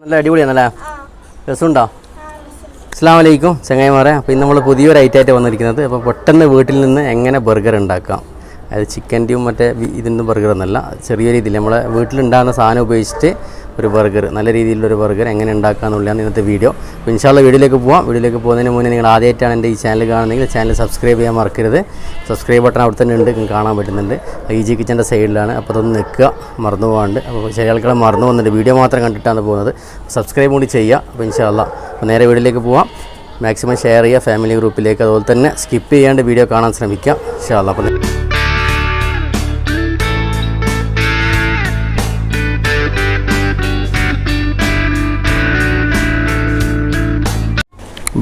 നല്ല അടിപൊളിയാണല്ലേ? രസമുണ്ടോ? അസ്സലാമു അലൈക്കും ചങ്ങായിമാരെ. അപ്പോൾ ഇന്ന് നമ്മൾ പുതിയൊരു ഐറ്റമായിട്ട് വന്നിരിക്കുന്നത്. അപ്പോൾ പെട്ടെന്ന് വീട്ടിൽ നിന്ന് എങ്ങനെ ബർഗർ ഉണ്ടാക്കാം, അതായത് ചിക്കൻ്റെയും മറ്റേ ഇതിൻ്റെ ബർഗർ എന്നല്ല, ചെറിയ രീതിയിൽ നമ്മളെ വീട്ടിലുണ്ടാകുന്ന സാധനം ഉപയോഗിച്ചിട്ട് ഒരു ബർഗർ, നല്ല രീതിയിലുള്ളൊരു ബർഗർ എങ്ങനെ ഉണ്ടാക്കുക എന്നുള്ളതാണ് ഇന്നത്തെ വീഡിയോ. അപ്പോൾ ഇൻഷാല്ല വീഡിയോയിലേക്ക് പോകാം. വീഡിയോയിലേക്ക് പോകുന്നതിന് മുന്നേ നിങ്ങൾ ആദ്യമായിട്ടാണ് എൻ്റെ ഈ ചാനൽ കാണുന്നതെങ്കിൽ ചാനൽ സബ്സ്ക്രൈബ് ചെയ്യാൻ മറക്കരുത്. സബ്സ്ക്രൈബ് ബട്ടൺ അവിടെ തന്നെ ഉണ്ട്, കാണാൻ പറ്റുന്നുണ്ട്. EG കിച്ചൻ്റെ സൈഡിലാണ്. അപ്പോൾ അതൊന്ന് നിൽക്കുക, മറന്നു പോകാണ്ട്. അപ്പോൾ ചില ആൾക്കാരെ മറന്നു വന്നിട്ട് വീഡിയോ മാത്രം കണ്ടിട്ടാണ് പോകുന്നത്. സബ്സ്ക്രൈബ് കൂടി ചെയ്യുക. അപ്പോൾ ഇൻഷാല്ല അപ്പോൾ നേരെ വീഡിയോയിലേക്ക് പോകാം. മാക്സിമം ഷെയർ ചെയ്യുക ഫാമിലി ഗ്രൂപ്പിലേക്ക്. അതുപോലെ തന്നെ സ്കിപ്പ് ചെയ്യാണ്ട് വീഡിയോ കാണാൻ ശ്രമിക്കുക ഇൻഷാല്ല. അപ്പോൾ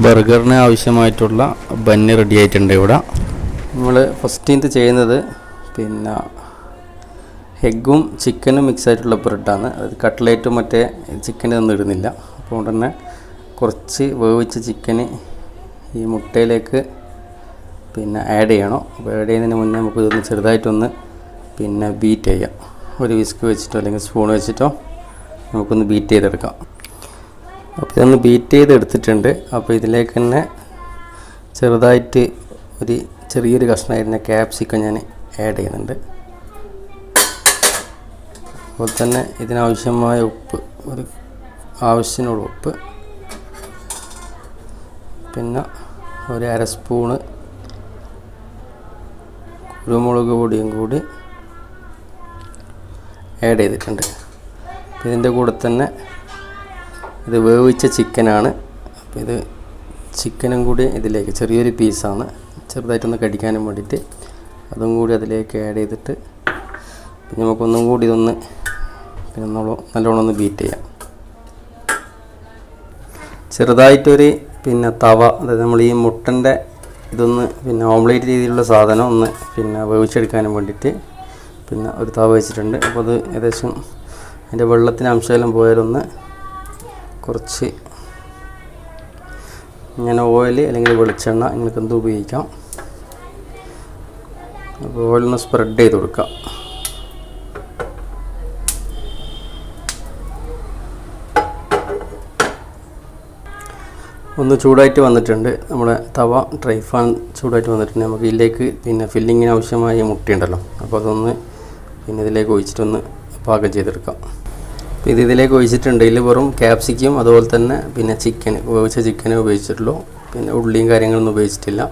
ബർഗറിന് ആവശ്യമായിട്ടുള്ള ബന്ന് റെഡി ആയിട്ടുണ്ട്. ഇവിടെ നമ്മൾ ഫസ്റ്റ് ചെയ്യുന്നത് പിന്നെ എഗ്ഗും ചിക്കനും മിക്സ് ആയിട്ടുള്ള ബ്രെഡാണ്. അത് കട്ട്ലേറ്റും മറ്റേ ചിക്കനൊന്നും ഇടുന്നില്ല. അപ്പോൾ തന്നെ കുറച്ച് വേവിച്ച ചിക്കന് ഈ മുട്ടയിലേക്ക് പിന്നെ ആഡ് ചെയ്യണം. അപ്പോൾ ആഡ് ചെയ്യുന്നതിന് മുന്നേ നമുക്ക് ഇതൊന്ന് ചെറുതായിട്ടൊന്ന് പിന്നെ ബീറ്റ് ചെയ്യാം. ഒരു വിസ്ക് വെച്ചിട്ടോ അല്ലെങ്കിൽ സ്പൂൺ വെച്ചിട്ടോ നമുക്കൊന്ന് ബീറ്റ് ചെയ്തെടുക്കാം. അപ്പോൾ ഇതൊന്ന് ബീറ്റ് ചെയ്തെടുത്തിട്ടുണ്ട്. അപ്പോൾ ഇതിലേക്ക് തന്നെ ചെറുതായിട്ട് ചെറിയൊരു കഷ്ണമായിരുന്ന ക്യാപ്സിക്കം ഞാൻ ആഡ് ചെയ്യുന്നുണ്ട്. അതുപോലെ തന്നെ ഇതിനാവശ്യമായ ഉപ്പ്, ഒരു ആവശ്യത്തിനുള്ള ഉപ്പ്, പിന്നെ ഒരു അര സ്പൂണ് കുരുമുളക് പൊടിയും കൂടി ആഡ് ചെയ്തിട്ടുണ്ട്. ഇതിൻ്റെ കൂടെ തന്നെ ഇത് വേവിച്ച ചിക്കനാണ്. അപ്പോൾ ഇത് ചിക്കനും കൂടി ഇതിലേക്ക്, ചെറിയൊരു പീസാണ്, ചെറുതായിട്ടൊന്ന് കടിക്കാനും വേണ്ടിയിട്ട് അതും കൂടി അതിലേക്ക് ആഡ് ചെയ്തിട്ട് പിന്നെ നമുക്കൊന്നും കൂടി ഇതൊന്ന് പിന്നെ നല്ലോണം ഒന്ന് ബീറ്റ് ചെയ്യാം. ചെറുതായിട്ടൊരു പിന്നെ തവ, അതായത് നമ്മൾ ഈ മുട്ടൻ്റെ ഇതൊന്ന് പിന്നെ ഓംലേറ്റ് രീതിയിലുള്ള സാധനം ഒന്ന് പിന്നെ വേവിച്ചെടുക്കാനും വേണ്ടിയിട്ട് പിന്നെ ഒരു തവ വെച്ചിട്ടുണ്ട്. അപ്പോൾ അത് ഏകദേശം അതിൻ്റെ വെള്ളത്തിന് അംശമെല്ലാം പോയാലൊന്ന് കുറച്ച് ഇങ്ങനെ ഓയിൽ അല്ലെങ്കിൽ വെളിച്ചെണ്ണ നിങ്ങൾക്ക് എന്തും ഉപയോഗിക്കാം. അപ്പോൾ ഓയിലൊന്ന് സ്പ്രെഡ് ചെയ്ത് കൊടുക്കാം. ഒന്ന് ചൂടായിട്ട് വന്നിട്ടുണ്ട് നമ്മുടെ തവ, ഡ്രൈ ഫാൻ ചൂടായിട്ട് വന്നിട്ടുണ്ട്. നമുക്ക് ഇതിലേക്ക് പിന്നെ ഫില്ലിങ്ങിന് ആവശ്യമായ മുട്ടയുണ്ടല്ലോ, അപ്പോൾ അതൊന്ന് പിന്നെ ഇതിലേക്ക് ഒഴിച്ചിട്ടൊന്ന് പാകം ചെയ്തെടുക്കാം. അപ്പോൾ ഇതിലേക്ക് ഒഴിച്ചിട്ടുണ്ട്. ഇതിൽ വെറും ക്യാപ്സിക്കും അതുപോലെ തന്നെ പിന്നെ വേവിച്ച ചിക്കനെ ഉപയോഗിച്ചിട്ടുള്ളൂ. പിന്നെ ഉള്ളിയും കാര്യങ്ങളൊന്നും ഉപയോഗിച്ചിട്ടില്ല.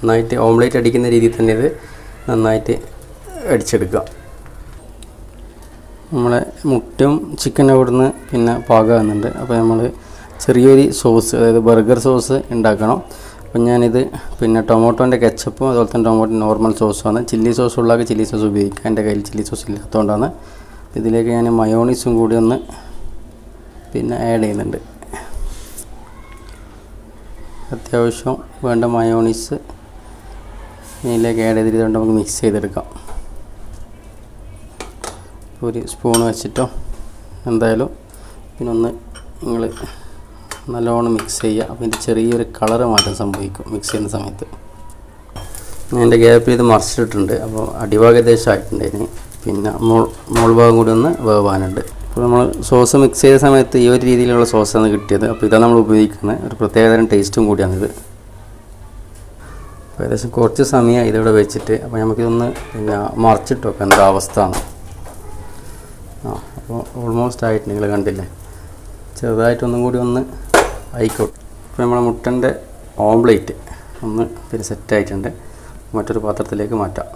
നന്നായിട്ട് ഓംലേറ്റ് അടിക്കുന്ന രീതിയിൽ തന്നെ ഇത് നന്നായിട്ട് അടിച്ചെടുക്കുക. നമ്മളെ മുട്ടയും ചിക്കനും അവിടുന്ന് പിന്നെ പാകമാകുന്നുണ്ട്. അപ്പോൾ നമ്മൾ ചെറിയൊരു സോസ്, അതായത് ബർഗർ സോസ് ഉണ്ടാക്കണം. അപ്പം ഞാനിത് പിന്നെ ടൊമാറ്റോൻ്റെ കെച്ചപ്പും അതുപോലെ തന്നെ ടൊമാറ്റോ നോർമൽ സോസുമാണ്. ചില്ലി സോസ് ഉള്ളതൊക്കെ ചില്ലി സോസ് ഉപയോഗിക്കുക. എൻ്റെ കയ്യിൽ ചില്ലി സോസ് ഇല്ലാത്തതുകൊണ്ടാണ്. ഇതിലേക്ക് ഞാൻ മയോണീസും കൂടി ഒന്ന് പിന്നെ ആഡ് ചെയ്യുന്നുണ്ട്. അത്യാവശ്യം വേണ്ട മയോണീസ് ഇതിലേക്ക് ആഡ് ചെയ്തിട്ട് നമുക്ക് മിക്സ് ചെയ്തെടുക്കാം. ഒരു സ്പൂൺ വെച്ചിട്ടോ എന്തായാലും പിന്നെ നിങ്ങൾ നല്ലോണം മിക്സ് ചെയ്യുക. അപ്പോൾ ഇതിൻ്റെ ചെറിയൊരു കളറ് മാറ്റം സംഭവിക്കും മിക്സ് ചെയ്യുന്ന സമയത്ത്. ഞാൻ എൻ്റെ ഗ്യാപ്പിൽ ഇത് മറിച്ചിട്ടുണ്ട്. അപ്പോൾ അടിഭാഗം ഏകദേശം ആയിട്ടുണ്ട്. ഇനി പിന്നെ മോൾ ഭാഗം കൂടി ഒന്ന് വേവാനുണ്ട്. അപ്പോൾ നമ്മൾ സോസ് മിക്സ് ചെയ്ത സമയത്ത് ഈ ഒരു രീതിയിലുള്ള സോസാണ് കിട്ടിയത്. അപ്പോൾ ഇതാണ് നമ്മൾ ഉപയോഗിക്കുന്നത്. ഒരു പ്രത്യേകതരം ടേസ്റ്റും കൂടിയാണിത്. അപ്പോൾ ഏകദേശം കുറച്ച് സമയം ഇതിവിടെ വെച്ചിട്ട് അപ്പോൾ നമുക്കിതൊന്ന് പിന്നെ മറിച്ചിട്ട് വെക്കാം. എന്താ അവസ്ഥയാണ്. അപ്പോൾ ഓൾമോസ്റ്റ് ആയിട്ട് നിങ്ങൾ കണ്ടില്ലേ, ചെറുതായിട്ടൊന്നും കൂടി ഒന്ന് ആയിക്കോട്ടെ. അപ്പോൾ നമ്മൾ മുട്ടൻ്റെ ഓംലേറ്റ് ഒന്ന് പിന്നെ സെറ്റായിട്ടുണ്ട്. മറ്റൊരു പാത്രത്തിലേക്ക് മാറ്റാം.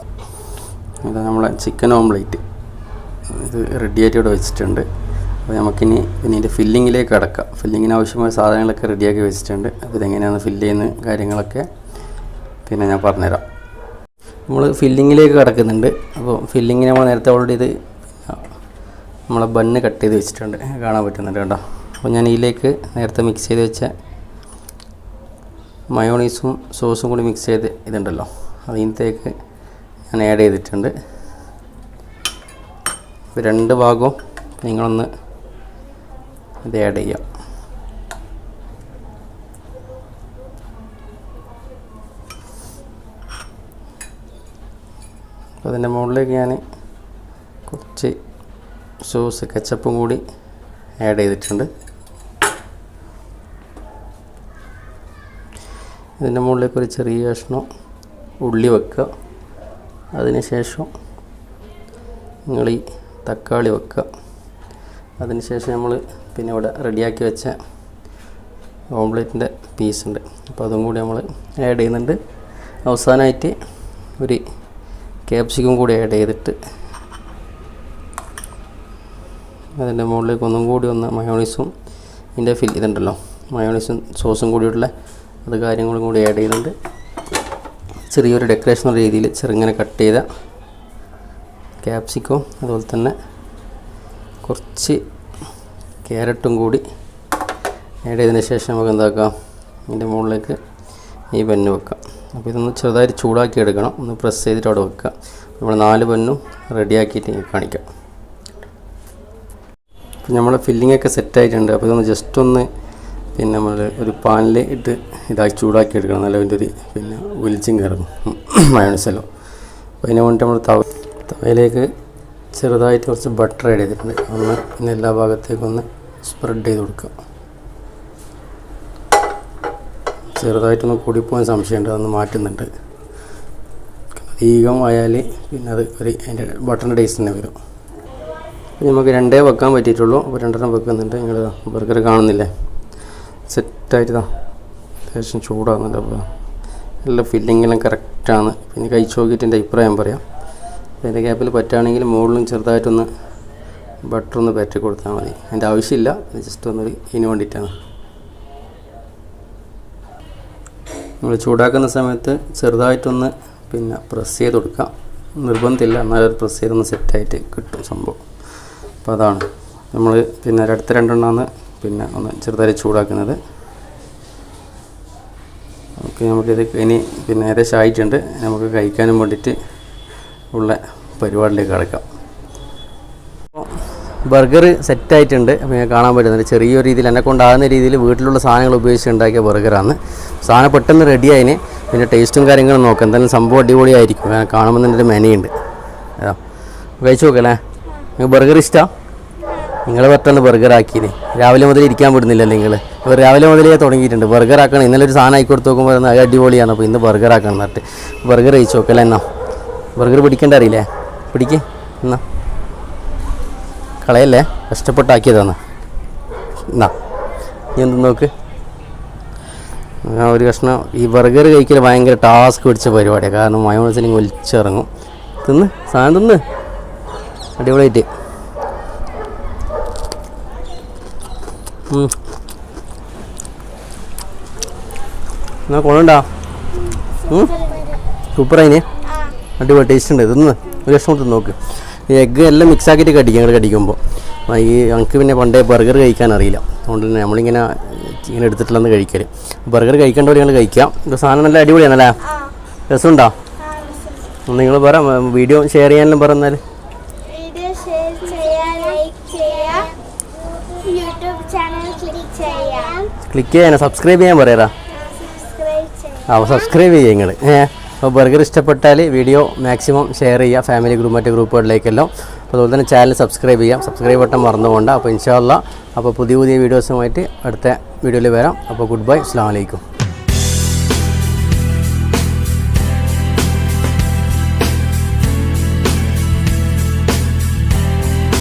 ഇത് നമ്മളെ ചിക്കൻ ഓംലേറ്റ് ഇത് റെഡിയായിട്ട് ഇവിടെ വെച്ചിട്ടുണ്ട്. അപ്പോൾ നമുക്കിനി പിന്നെ ഇതിൻ്റെ ഫില്ലിങ്ങിലേക്ക് കിടക്കാം. ഫില്ലിങ്ങിന് ആവശ്യമായ സാധനങ്ങളൊക്കെ റെഡിയാക്കി വെച്ചിട്ടുണ്ട്. അപ്പോൾ ഇതെങ്ങനെയാണ് ഫില്ല് ചെയ്യുന്ന കാര്യങ്ങളൊക്കെ പിന്നെ ഞാൻ പറഞ്ഞുതരാം. നമ്മൾ ഫില്ലിങ്ങിലേക്ക് കിടക്കുന്നുണ്ട്. അപ്പോൾ ഫില്ലിങ്ങിന് നമ്മൾ നേരത്തെ ഓൾറെഡി ഇത് നമ്മളെ ബണ്ണ് കട്ട് ചെയ്ത് വെച്ചിട്ടുണ്ട്, കാണാൻ പറ്റുന്നുണ്ട് കേട്ടോ. അപ്പോൾ ഞാൻ ഇതിലേക്ക് നേരത്തെ മിക്സ് ചെയ്ത് വെച്ച മയോണീസും സോസും കൂടി മിക്സ് ചെയ്ത് ഇതുണ്ടല്ലോ, അതിനകത്തേക്ക് ഞാൻ ആഡ് ചെയ്തിട്ടുണ്ട്. രണ്ട് ഭാഗവും നിങ്ങളൊന്ന് ഇത് ആഡ് ചെയ്യാം. അപ്പോൾ അതിൻ്റെ മുകളിലേക്ക് ഞാൻ കുറച്ച് സോസ് കെച്ചപ്പും കൂടി ആഡ് ചെയ്തിട്ടുണ്ട്. ഇതിൻ്റെ മുകളിലേക്ക് ഒരു ചെറിയ കഷ്ണം ഉള്ളി വെക്കുക. അതിനുശേഷം നിങ്ങൾ ഈ തക്കാളി വെക്കുക. അതിനുശേഷം നമ്മൾ പിന്നെ ഇവിടെ റെഡിയാക്കി വെച്ച ഓംലെറ്റിൻ്റെ പീസുണ്ട്, അപ്പോൾ അതും കൂടി നമ്മൾ ആഡ് ചെയ്യുന്നുണ്ട്. അവസാനമായിട്ട് ഒരു ക്യാപ്സിക്കം കൂടി ആഡ് ചെയ്തിട്ട് അതിൻ്റെ മുകളിലേക്ക് ഒന്നും കൂടി മയോണൈസും ഇതിൻ്റെ ഇതുണ്ടല്ലോ മയോണൈസും സോസും കൂടിയുള്ള അത് കാര്യങ്ങളും കൂടി ആഡ് ചെയ്യുന്നുണ്ട്. ചെറിയൊരു ഡെക്കറേഷൻ രീതിയിൽ ചെറുങ്ങനെ കട്ട് ചെയ്ത ക്യാപ്സിക്കവും അതുപോലെ തന്നെ കുറച്ച് ക്യാരറ്റും കൂടി ആഡ് ചെയ്തതിന് ശേഷം നമുക്ക് എന്താക്കാം, ഇതിൻ്റെ മുകളിലേക്ക് ഈ ബന്ന് വെക്കാം. അപ്പോൾ ഇതൊന്ന് ചെറുതായിട്ട് ചൂടാക്കി എടുക്കണം, ഒന്ന് പ്രസ് ചെയ്തിട്ട് അവിടെ വെക്കുക. നമ്മൾ 4 ബന്നും റെഡിയാക്കിയിട്ട് കാണിക്കാം. അപ്പോൾ നമ്മൾ ഫില്ലിങ്ങൊക്കെ സെറ്റായിട്ടുണ്ട്. അപ്പോൾ ഇതൊന്ന് ജസ്റ്റ് ഒന്ന് പിന്നെ നമ്മൾ ഒരു പാനിൽ ഇട്ട് ഇതാക്കി ചൂടാക്കി എടുക്കണം. നല്ല അതിൻ്റെ ഒരു പിന്നെ ഒലിച്ചും കയറും മയോണൈസല്ലോ. അപ്പോൾ അതിന് വേണ്ടി നമ്മൾ തവയിലേക്ക് ചെറുതായിട്ട് കുറച്ച് ബട്ടർ ആഡ് ചെയ്തിട്ടുണ്ട്. ഒന്ന് പിന്നെ എല്ലാ ഭാഗത്തേക്കൊന്ന് സ്പ്രെഡ് ചെയ്ത് കൊടുക്കുക. ചെറുതായിട്ടൊന്ന് കൂടിപ്പോകാൻ സംശയമുണ്ട്, അതൊന്ന് മാറ്റുന്നുണ്ട്. അധികം ആയാൽ പിന്നെ അത് ഒരു അതിൻ്റെ ബട്ടറിൻ്റെ ടേസ്റ്റ് തന്നെ വരും. നമുക്ക് 2 വെക്കാൻ പറ്റിയിട്ടുള്ളൂ, അപ്പോൾ 2 വെക്കുന്നുണ്ട്. നിങ്ങൾ ബർഗർ കാണുന്നില്ലേ, സെറ്റായിട്ടാ അത്യാവശ്യം ചൂടാകുന്നുണ്ട്. അപ്പോൾ എല്ലാ ഫില്ലിങ്ങെല്ലാം കറക്റ്റാണ്. പിന്നെ കഴിച്ച് നോക്കിയിട്ട് എൻ്റെ അഭിപ്രായം പറയാം. അതിൻ്റെ ഗ്യാപ്പിൽ പറ്റുകയാണെങ്കിൽ മുകളിലും ചെറുതായിട്ടൊന്ന് ബട്ടറൊന്ന് പറ്റി കൊടുത്താൽ മതി. അതിൻ്റെ ആവശ്യമില്ല, ജസ്റ്റ് ഒന്നൊരു ഇതിന് വേണ്ടിയിട്ടാണ്. നമ്മൾ ചൂടാക്കുന്ന സമയത്ത് ചെറുതായിട്ടൊന്ന് പിന്നെ പ്രസ് ചെയ്ത് കൊടുക്കാം, നിർബന്ധമില്ല, എന്നാലും പ്രസ് ചെയ്തൊന്ന് സെറ്റായിട്ട് കിട്ടും സംഭവം. അപ്പോൾ അതാണ് നമ്മൾ പിന്നെ അടുത്ത 2 പിന്നെ ഒന്ന് ചെറുതായി ചൂടാക്കുന്നത്. ഓക്കെ, നമുക്കിത് ഇനി പിന്നെ ഏകദേശം ആയിട്ടുണ്ട്. നമുക്ക് കഴിക്കാനും വേണ്ടിയിട്ട് ഉള്ള പരിപാടിയിലേക്ക് കിടക്കാം. ബർഗർ സെറ്റായിട്ടുണ്ട്. അപ്പോൾ ഞാൻ കാണാൻ പറ്റുന്നുണ്ട് ചെറിയൊരു രീതിയിൽ എന്നെ കൊണ്ടാകുന്ന രീതിയിൽ വീട്ടിലുള്ള സാധനങ്ങൾ ഉപയോഗിച്ച് ഉണ്ടാക്കിയ ബർഗറാണ്. സാധനം പെട്ടെന്ന് റെഡിയായിന്. പിന്നെ ടേസ്റ്റും കാര്യങ്ങളും നോക്കാം, എന്തായാലും സംഭവം അടിപൊളിയായിരിക്കും. കാണുമ്പോൾ തന്നെ ഒരു മെനയുണ്ട്. അതാ കഴിച്ചു നോക്കല്ലേ. നിങ്ങൾക്ക് ബർഗർ ഇഷ്ടമാണ്? നിങ്ങൾ പെട്ടെന്ന് ബർഗർ ആക്കിയത് രാവിലെ മുതൽ ഇരിക്കാൻ വിടുന്നില്ല നിങ്ങൾ. ഇപ്പോൾ രാവിലെ മുതലേ തുടങ്ങിയിട്ടുണ്ട് ബർഗർ ആക്കണം. ഇന്നലെ ഒരു സാധനം ആയിക്കോട്ട് നോക്കുമ്പോൾ അത് അടിപൊളിയാണ്. അപ്പോൾ ഇന്ന് ബർഗർ ആക്കണം എന്നിട്ട് ബർഗർ കഴിച്ചു നോക്കല്ലേ. എന്നാ ബർഗർ പിടിക്കേണ്ട അറിയില്ലേ, പിടിക്ക് എന്നാ, കളയല്ലേ, കഷ്ടപ്പെട്ടാക്കിയതാണ്. എന്നാ നീ എന്ത് നോക്ക്. ഒരു കഷ്ണം ഈ ബർഗർ കഴിക്കൽ ഭയങ്കര ടാസ്ക് പിടിച്ച പരിപാടിയാണ്. കാരണം മയോണൈസിൽ ഒലിച്ചിറങ്ങും. തിന്ന് സാധനം തിന്ന് അടിപൊളിയായിട്ട്. എന്നാ കൊള്ളണ്ടാ, സൂപ്പറായിന്, അടിപൊളി ടേസ്റ്റ് ഉണ്ട്. തിന്ന് ഒരു കഷ്ണം തിന്ന് നോക്ക്. ഈ എഗ്ഗ് എല്ലാം മിക്സ് ആക്കിയിട്ട് കടിക്കും ഞങ്ങൾ കടിക്കുമ്പോൾ. ഈ ഞങ്ങൾക്ക് പിന്നെ പണ്ടേ ബർഗർ കഴിക്കാൻ അറിയില്ല, അതുകൊണ്ട് തന്നെ നമ്മളിങ്ങനെ ഇങ്ങനെ എടുത്തിട്ടുള്ളതെന്ന് കഴിക്കൽ. ബർഗർ കഴിക്കേണ്ടവർ ഞങ്ങൾ കഴിക്കാം. ഇപ്പോൾ സാധനം നല്ല അടിപൊളിയാണല്ലേ, രസമുണ്ടോ? നിങ്ങൾ പറ, വീഡിയോ ഷെയർ ചെയ്യാനെല്ലാം പറഞ്ഞാൽ ക്ലിക്ക് ചെയ്യാനോ സബ്സ്ക്രൈബ് ചെയ്യാൻ പറയാറാ. സബ്സ്ക്രൈബ് ചെയ്യുക നിങ്ങൾ. അപ്പോൾ ബർഗർ ഇഷ്ടപ്പെട്ടാൽ വീഡിയോ മാക്സിമം ഷെയർ ചെയ്യുക ഫാമിലി ഗ്രൂപ്പ് മറ്റു ഗ്രൂപ്പുകളിലേക്കെല്ലാം. അപ്പോൾ അതുപോലെ തന്നെ ചാനൽ സബ്സ്ക്രൈബ് ചെയ്യാം, സബ്സ്ക്രൈബ് ബട്ടൺ മറന്നുകൊണ്ട്. അപ്പോൾ ഇൻഷാ അല്ലാഹ് അപ്പോൾ പുതിയ വീഡിയോസുമായിട്ട് അടുത്ത വീഡിയോയിൽ വരാം. അപ്പോൾ ഗുഡ് ബൈ, അസ്സലാമു അലൈക്കും.